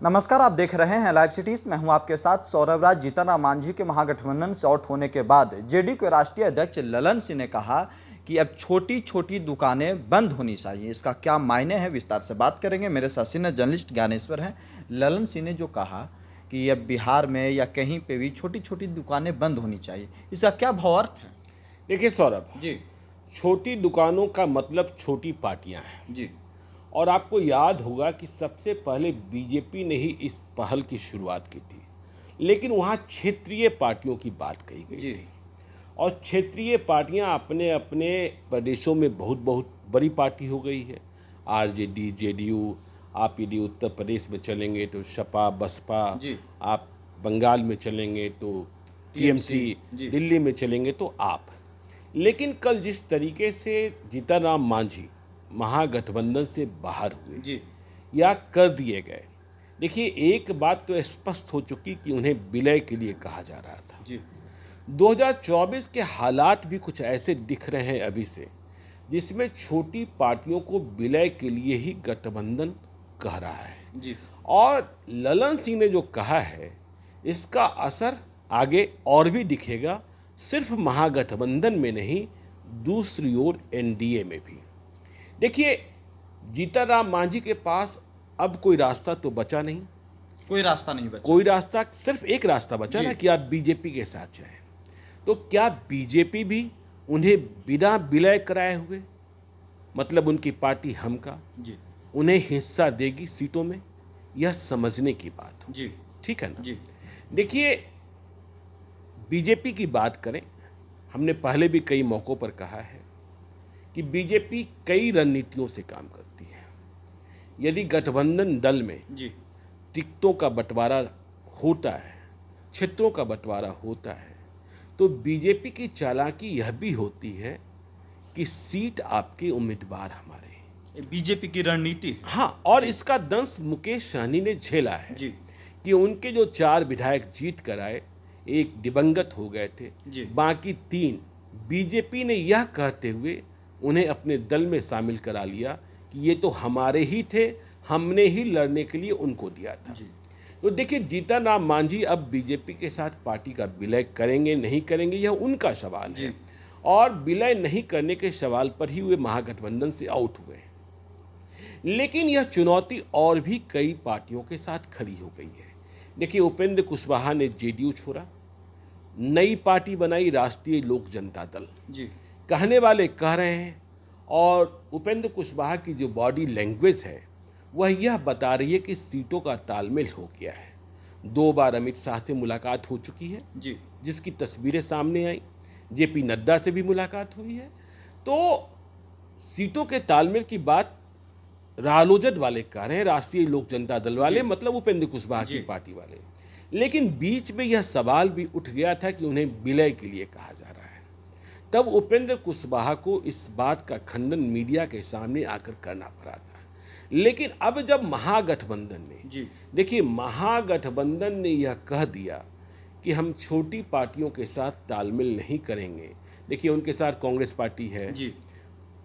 नमस्कार, आप देख रहे हैं लाइव सिटीज। मैं हूं आपके साथ सौरभ राज। जीतन राम मांझी के महागठबंधन से आउट होने के बाद जेडीयू के राष्ट्रीय अध्यक्ष ललन सिंह ने कहा कि अब छोटी छोटी दुकानें बंद होनी चाहिए। इसका क्या मायने है, विस्तार से बात करेंगे। मेरे साथ सीनियर जर्नलिस्ट ज्ञानेश्वर हैं। ललन सिंह ने जो कहा कि अब बिहार में या कहीं पे भी छोटी छोटी दुकानें बंद होनी चाहिए, इसका क्या भावार्थ है? देखिए सौरभ जी छोटी दुकानों का मतलब छोटी पार्टियां हैं। जी और आपको याद होगा कि सबसे पहले बीजेपी ने ही इस पहल की शुरुआत की थी, लेकिन वहाँ क्षेत्रीय पार्टियों की बात कही गई जी थी। और क्षेत्रीय पार्टियां अपने अपने प्रदेशों में बहुत बहुत बड़ी पार्टी हो गई है। आरजेडी, जेडीयू, आप यदि उत्तर प्रदेश में चलेंगे तो सपा, बसपा, जी आप बंगाल में चलेंगे तो टीएमसी, जी दिल्ली में चलेंगे तो आप। लेकिन कल जिस तरीके से जीतन राम मांझी महागठबंधन से बाहर हुए जी या कर दिए गए, देखिए एक बात तो स्पष्ट हो चुकी कि उन्हें विलय के लिए कहा जा रहा था। जी 2024 के हालात भी कुछ ऐसे दिख रहे हैं अभी से, जिसमें छोटी पार्टियों को विलय के लिए ही गठबंधन कह रहा है। जी और ललन सिंह ने जो कहा है, इसका असर आगे और भी दिखेगा, सिर्फ महागठबंधन में नहीं, दूसरी ओर एनडीए में भी। देखिए जीतन राम मांझी के पास अब कोई रास्ता तो बचा नहीं। कोई रास्ता नहीं बचा। कोई रास्ता, सिर्फ एक रास्ता बचा जी। ना कि आप बीजेपी के साथ जाएं। तो क्या बीजेपी भी उन्हें बिना विलय कराए हुए, मतलब उनकी पार्टी हम का, जी उन्हें हिस्सा देगी सीटों में? यह समझने की बात हो। जी ठीक है ना? जी देखिए बीजेपी की बात करें, हमने पहले भी कई मौक़ों पर कहा है कि बीजेपी कई रणनीतियों से काम करती है। यदि गठबंधन दल में जी टिकटों का बंटवारा होता है, क्षेत्रों का बंटवारा होता है, तो बीजेपी की चालाकी यह भी होती है कि सीट आपके उम्मीदवार हमारे हैं। ये बीजेपी की रणनीति है। हाँ, और इसका दंश मुकेश सहनी ने झेला है जी कि उनके जो 4 विधायक जीत कर आए, एक दिवंगत हो गए थे, जी। बाकी 3 बीजेपी ने यह कहते हुए उन्हें अपने दल में शामिल करा लिया कि ये तो हमारे ही थे, हमने ही लड़ने के लिए उनको दिया था। जी तो देखिए जीतन राम मांझी अब बीजेपी के साथ पार्टी का विलय करेंगे नहीं करेंगे, यह उनका सवाल है। और विलय नहीं करने के सवाल पर ही वे महागठबंधन से आउट हुए हैं। लेकिन यह चुनौती और भी कई पार्टियों के साथ खड़ी हो गई है। देखिए उपेंद्र कुशवाहा ने जेडीयू छोड़ा, नई पार्टी बनाई राष्ट्रीय लोक जनता दल। जी कहने वाले कह रहे हैं, और उपेंद्र कुशवाहा की जो बॉडी लैंग्वेज है वह यह बता रही है कि सीटों का तालमेल हो गया है। 2 बार अमित शाह से मुलाकात हो चुकी है, जी जिसकी तस्वीरें सामने आई। जेपी नड्डा से भी मुलाकात हुई है। तो सीटों के तालमेल की बात रालोजद वाले कह रहे हैं, राष्ट्रीय लोक जनता दल वाले, मतलब उपेंद्र कुशवाहा की पार्टी वाले। लेकिन बीच में यह सवाल भी उठ गया था कि उन्हें विलय के लिए कहा जा रहा है। तब उपेंद्र कुशवाहा को इस बात का खंडन मीडिया के सामने आकर करना पड़ा था। लेकिन अब जब महागठबंधन ने, जी देखिए महागठबंधन ने यह कह दिया कि हम छोटी पार्टियों के साथ तालमेल नहीं करेंगे। देखिए उनके साथ कांग्रेस पार्टी है, जी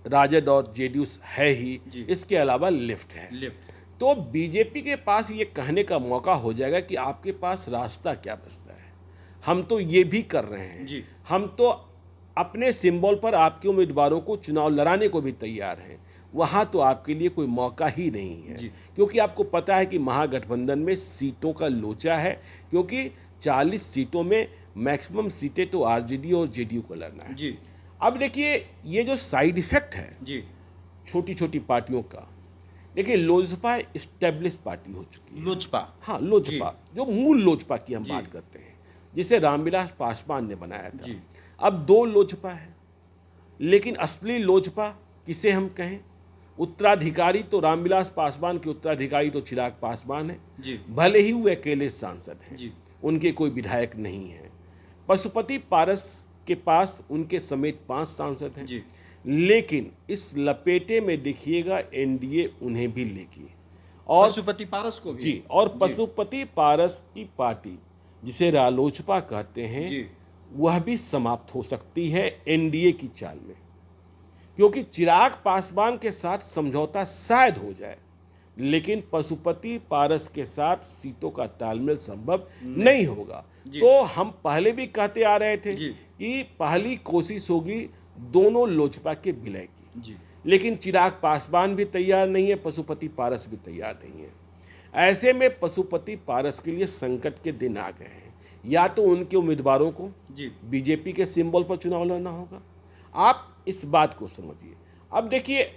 राजद और जेडीयू है ही, जी। इसके अलावा लेफ्ट है। लिफ्ट। तो बीजेपी के पास ये कहने का मौका हो जाएगा कि आपके पास रास्ता क्या बचता है। हम तो ये भी कर रहे हैं, जी हम तो अपने सिंबल पर आपके उम्मीदवारों को चुनाव लड़ाने को भी तैयार हैं। वहाँ तो आपके लिए कोई मौका ही नहीं है, जी। क्योंकि आपको पता है कि महागठबंधन में सीटों का लोचा है, क्योंकि 40 सीटों में मैक्सिमम सीटें तो आरजेडी और जेडीयू को लड़ना है। जी अब देखिए ये जो साइड इफेक्ट है जी छोटी छोटी पार्टियों का, देखिए लोजपा इस्टेब्लिश पार्टी हो चुकी है। लोजपा। हाँ, लोजपा, जो मूल लोजपा की हम जी। बात करते हैं, जिसे रामविलास पासवान ने बनाया था। जी। अब 2 लोजपा है, लेकिन असली लोजपा किसे हम कहें? उत्तराधिकारी तो रामविलास पासवान के उत्तराधिकारी तो चिराग पासवान है, जी भले ही वो अकेले सांसद हैं, जी उनके कोई विधायक नहीं है। पशुपति पारस के पास उनके समेत 5 सांसद हैं। जी लेकिन इस लपेटे में देखिएगा एनडीए उन्हें भी लेगी, और पशुपति पारस को भी। जी, और पशुपति पारस की पार्टी जिसे रालोचपा कहते हैं, जी वह भी समाप्त हो सकती है एनडीए की चाल में, क्योंकि चिराग पासवान के साथ समझौता शायद हो जाए, लेकिन पशुपति पारस के साथ सीटों का तालमेल संभव नहीं होगा। तो हम पहले भी कहते आ रहे थे कि पहली कोशिश होगी दोनों लोजपा के विलय की, लेकिन चिराग पासवान भी तैयार नहीं है, पशुपति पारस भी तैयार नहीं है। ऐसे में पशुपति पारस के लिए संकट के दिन आ गए हैं। या तो उनके उम्मीदवारों को बीजेपी के सिंबल पर चुनाव लड़ना होगा। आप इस बात को समझिए। अब देखिए,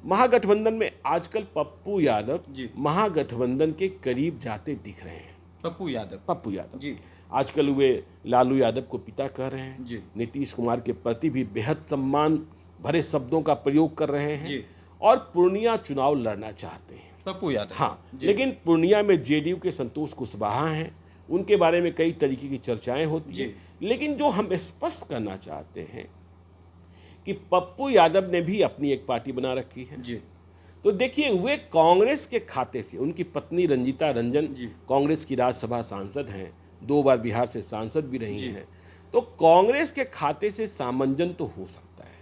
महागठबंधन में आजकल पप्पू यादव महागठबंधन के करीब जाते दिख रहे हैं। पप्पू यादव जी आजकल वे लालू यादव को पिता कह रहे हैं, नीतीश कुमार के प्रति भी बेहद सम्मान भरे शब्दों का प्रयोग कर रहे हैं और पूर्णिया चुनाव लड़ना चाहते हैं पप्पू यादव। हाँ, लेकिन पूर्णिया में जेडीयू के संतोष कुशवाहा हैं, उनके बारे में कई तरीके की चर्चाएं होती है। लेकिन जो हम स्पष्ट करना चाहते हैं कि पप्पू यादव ने भी अपनी एक पार्टी बना रखी है। तो देखिए, वे कांग्रेस के खाते से, उनकी पत्नी रंजीता रंजन कांग्रेस की राज्यसभा सांसद हैं, 2 बार बिहार से सांसद भी रही हैं। तो कांग्रेस के खाते से सामंजन तो हो सकता है,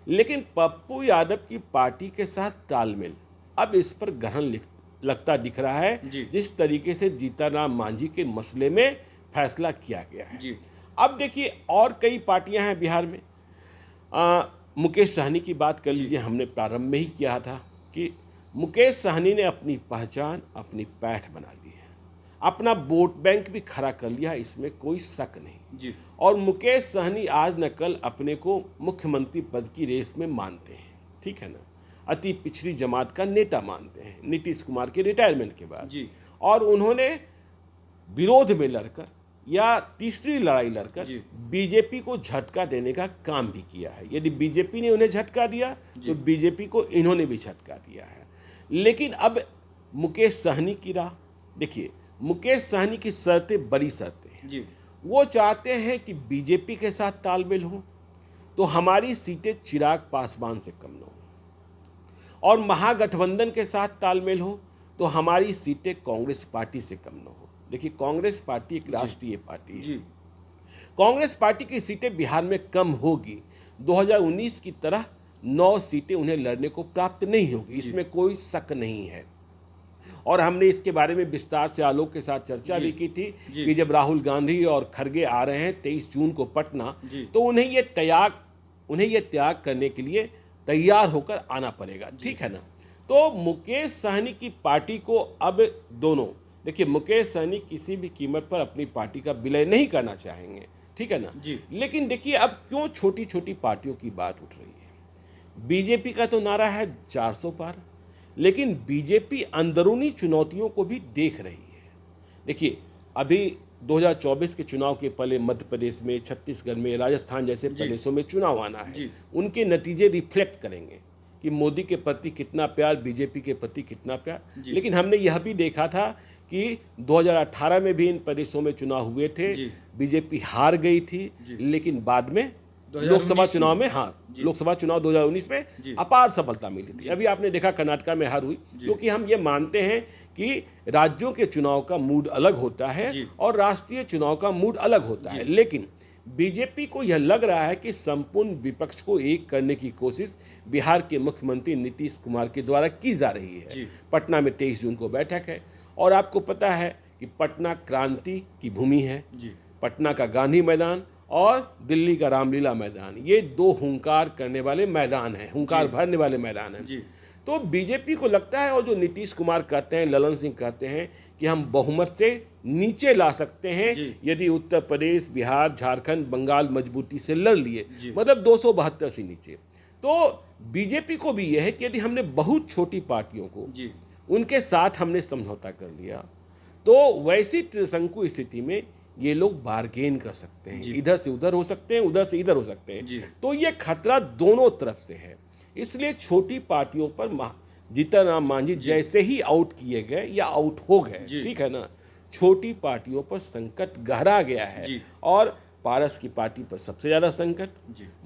लेकिन पप्पू यादव की पार्टी के साथ तालमेल अब इस पर ग्रहण लगता दिख रहा है, जिस तरीके से जीतनराम मांझी के मसले में फैसला किया गया है। अब देखिए, और कई पार्टियां हैं बिहार में। मुकेश सहनी की बात कर लीजिए, हमने प्रारंभ में ही किया था कि मुकेश सहनी ने अपनी पहचान, अपनी पैठ बना ली है, अपना वोट बैंक भी खड़ा कर लिया, इसमें कोई शक नहीं। और मुकेश सहनी आज न कल अपने को मुख्यमंत्री पद की रेस में मानते हैं, ठीक है ना, अति पिछड़ी जमात का नेता मानते हैं नीतीश कुमार के रिटायरमेंट के बाद। और उन्होंने विरोध में लड़कर या तीसरी लड़ाई लड़कर बीजेपी को झटका देने का काम भी किया है। यदि बीजेपी ने उन्हें झटका दिया तो बीजेपी को इन्होंने भी झटका दिया है। लेकिन अब मुकेश सहनी की राह देखिए, मुकेश सहनी की शर्तें बड़ी शर्तें हैं। वो चाहते हैं कि बीजेपी के साथ तालमेल हो तो हमारी सीटें चिराग पासवान से कम न हो, और महागठबंधन के साथ तालमेल हो तो हमारी सीटें कांग्रेस पार्टी से कम न हो। देखिए, कांग्रेस पार्टी एक राष्ट्रीय पार्टी है। कांग्रेस पार्टी की सीटें बिहार में कम होगी, 2019 की तरह 9 सीटें उन्हें लड़ने को प्राप्त नहीं होगी, इसमें कोई शक नहीं है। और हमने इसके बारे में विस्तार से आलोक के साथ चर्चा भी की थी कि जब राहुल गांधी और खड़गे आ रहे हैं 23 जून को पटना, तो उन्हें ये त्याग करने के लिए तैयार होकर आना पड़ेगा, ठीक है ना। तो मुकेश सहनी की पार्टी को अब दोनों देखिए, मुकेश सहनी किसी भी कीमत पर अपनी पार्टी का विलय नहीं करना चाहेंगे, ठीक है ना। लेकिन देखिए, अब क्यों छोटी छोटी पार्टियों की बात उठ रही है। बीजेपी का तो नारा है 400 पार, लेकिन बीजेपी अंदरूनी चुनौतियों को भी देख रही है। देखिए, अभी 2024 के चुनाव के पहले मध्य प्रदेश में, छत्तीसगढ़ में, राजस्थान जैसे प्रदेशों में चुनाव आना है। उनके नतीजे रिफ्लेक्ट करेंगे कि मोदी के प्रति कितना प्यार, बीजेपी के प्रति कितना प्यार। लेकिन हमने यह भी देखा था कि 2018 में भी इन प्रदेशों में चुनाव हुए थे, बीजेपी हार गई थी, लेकिन बाद में लोकसभा चुनाव में लोकसभा चुनाव 2019 में अपार सफलता मिली थी। अभी आपने देखा कर्नाटक में हार हुई, क्योंकि हम ये मानते हैं कि राज्यों के चुनाव का मूड अलग होता है और राष्ट्रीय चुनाव का मूड अलग होता है। लेकिन बीजेपी को यह लग रहा है कि संपूर्ण विपक्ष को एक करने की कोशिश बिहार के मुख्यमंत्री नीतीश कुमार के द्वारा की जा रही है। पटना में 23 जून को बैठक है, और आपको पता है कि पटना क्रांति की भूमि है। पटना का गांधी मैदान और दिल्ली का रामलीला मैदान, ये 2 हुंकार करने वाले मैदान हैं, हुंकार भरने वाले मैदान हैं। तो बीजेपी को लगता है, और जो नीतीश कुमार कहते हैं, ललन सिंह कहते हैं कि हम बहुमत से नीचे ला सकते हैं यदि उत्तर प्रदेश, बिहार, झारखंड, बंगाल मजबूती से लड़ लिए, मतलब 272 से नीचे। तो बीजेपी को भी यह है कि यदि हमने बहुत छोटी पार्टियों को उनके साथ हमने समझौता कर लिया, तो वैसी त्रिशंकु स्थिति में ये लोग बार्गेन कर सकते हैं, इधर से उधर हो सकते हैं, उधर से इधर हो सकते हैं। तो ये खतरा दोनों तरफ से है। इसलिए छोटी पार्टियों पर जीतनराम मांझी जैसे ही आउट किए गए या आउट हो गए, ठीक है ना, छोटी पार्टियों पर संकट गहरा गया है। और पारस की पार्टी पर सबसे ज्यादा संकट,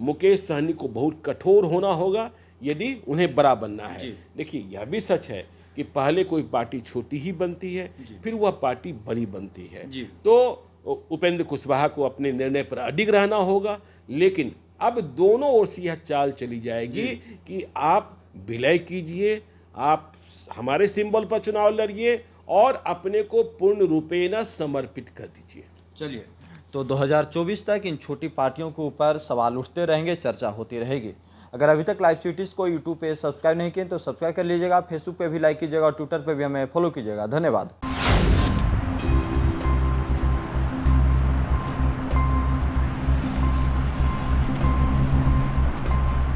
मुकेश सहनी को बहुत कठोर होना होगा यदि उन्हें बड़ा बनना है। देखिए, यह भी सच है कि पहले कोई पार्टी छोटी ही बनती है, फिर वह पार्टी बड़ी बनती है। तो उपेंद्र कुशवाहा को अपने निर्णय पर अडिग रहना होगा, लेकिन अब दोनों ओर से यह चाल चली जाएगी कि आप विलय कीजिए, आप हमारे सिंबल पर चुनाव लड़िए और अपने को पूर्ण रूपेण समर्पित कर दीजिए। चलिए, तो 2024 तक इन छोटी पार्टियों के ऊपर सवाल उठते रहेंगे, चर्चा होती रहेगी। अगर अभी तक लाइव सिटीज़ को यूट्यूब पे सब्सक्राइब नहीं किए तो सब्सक्राइब कर लीजिएगा, फेसबुक पे भी लाइक कीजिएगा और ट्विटर पे भी हमें फॉलो कीजिएगा। धन्यवाद।